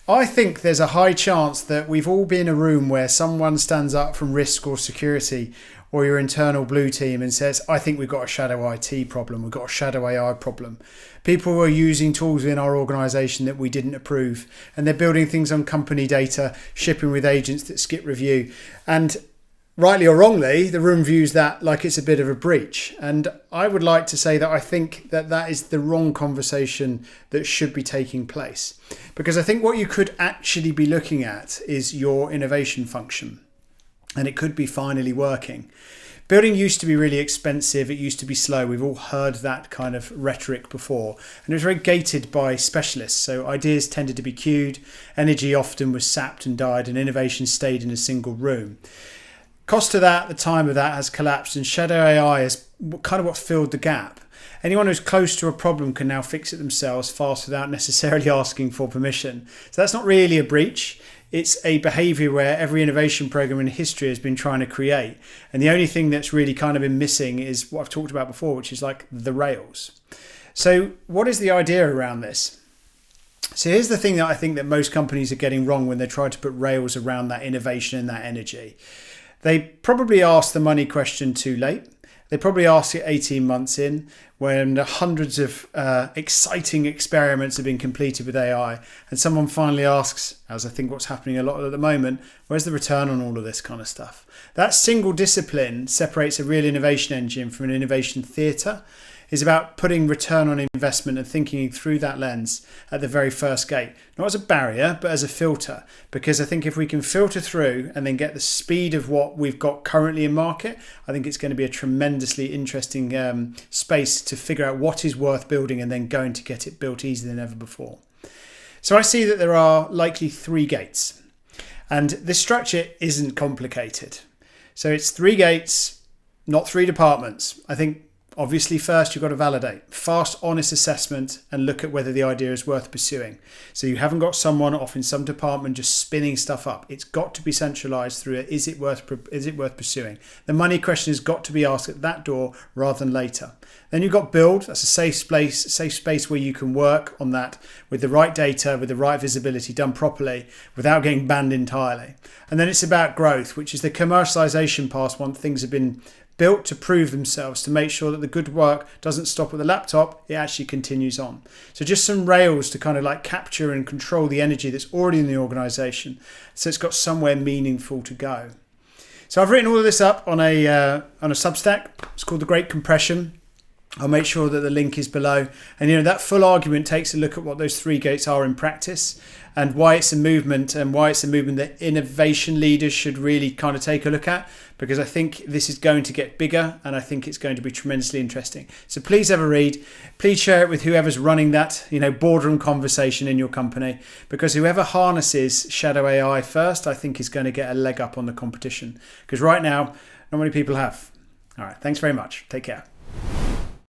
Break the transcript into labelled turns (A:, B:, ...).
A: I think there's a high chance that we've all been in a room where someone stands up from risk or security or your internal blue team and says, I think we've got a shadow IT problem, we've got a shadow AI problem. People are using tools in our organisation that we didn't approve, and they're building things on company data, shipping with agents that skip review. And rightly or wrongly, the room views that like it's a bit of a breach. And I would like to say that I think that that is the wrong conversation that should be taking place. Because I think what you could actually be looking at is your innovation function. And it could be finally working. Building used to be really expensive. It used to be slow. We've all heard that kind of rhetoric before. And it was very gated by specialists. So ideas tended to be queued. Energy often was sapped and died, and innovation stayed in a single room. Cost of that, the time of that has collapsed, and shadow AI is kind of what filled the gap. Anyone who's close to a problem can now fix it themselves fast without necessarily asking for permission. So that's not really a breach. It's a behaviour where every innovation program in history has been trying to create. And the only thing that's really kind of been missing is what I've talked about before, which is like the rails. So what is the idea around this? So here's the thing that I think that most companies are getting wrong when they try to put rails around that innovation and that energy. They probably ask the money question too late. They probably ask it 18 months in, when hundreds of exciting experiments have been completed with AI, and someone finally asks, as I think what's happening a lot at the moment, where's the return on all of this kind of stuff? That single discipline separates a real innovation engine from an innovation theatre. Is about putting return on investment and thinking through that lens at the very first gate, not as a barrier, but as a filter. Because I think if we can filter through and then get the speed of what we've got currently in market, I think it's going to be a tremendously interesting space to figure out what is worth building and then going to get it built easier than ever before. So I see that there are likely 3 gates, and this structure isn't complicated. So it's 3 gates, not 3 departments. I think obviously, first, you've got to validate. Fast, honest assessment and look at whether the idea is worth pursuing. So you haven't got someone off in some department just spinning stuff up. It's got to be centralised through is it worth pursuing? The money question has got to be asked at that door rather than later. Then you've got build. That's a safe space where you can work on that with the right data, with the right visibility done properly without getting banned entirely. And then it's about growth, which is the commercialisation path once things have been built to prove themselves, to make sure that the good work doesn't stop with the laptop, it actually continues on. So just some rails to kind of like capture and control the energy that's already in the organisation, so it's got somewhere meaningful to go. So I've written all of this up on a Substack. It's called The Great Compression. I'll make sure that the link is below. And that full argument takes a look at what those 3 gates are in practice and why it's a movement, and why it's a movement that innovation leaders should really kind of take a look at, because I think this is going to get bigger and I think it's going to be tremendously interesting. So please have a read. Please share it with whoever's running that, boardroom conversation in your company, because whoever harnesses shadow AI first, I think is going to get a leg up on the competition, because right now, not many people have. All right. Thanks very much. Take care.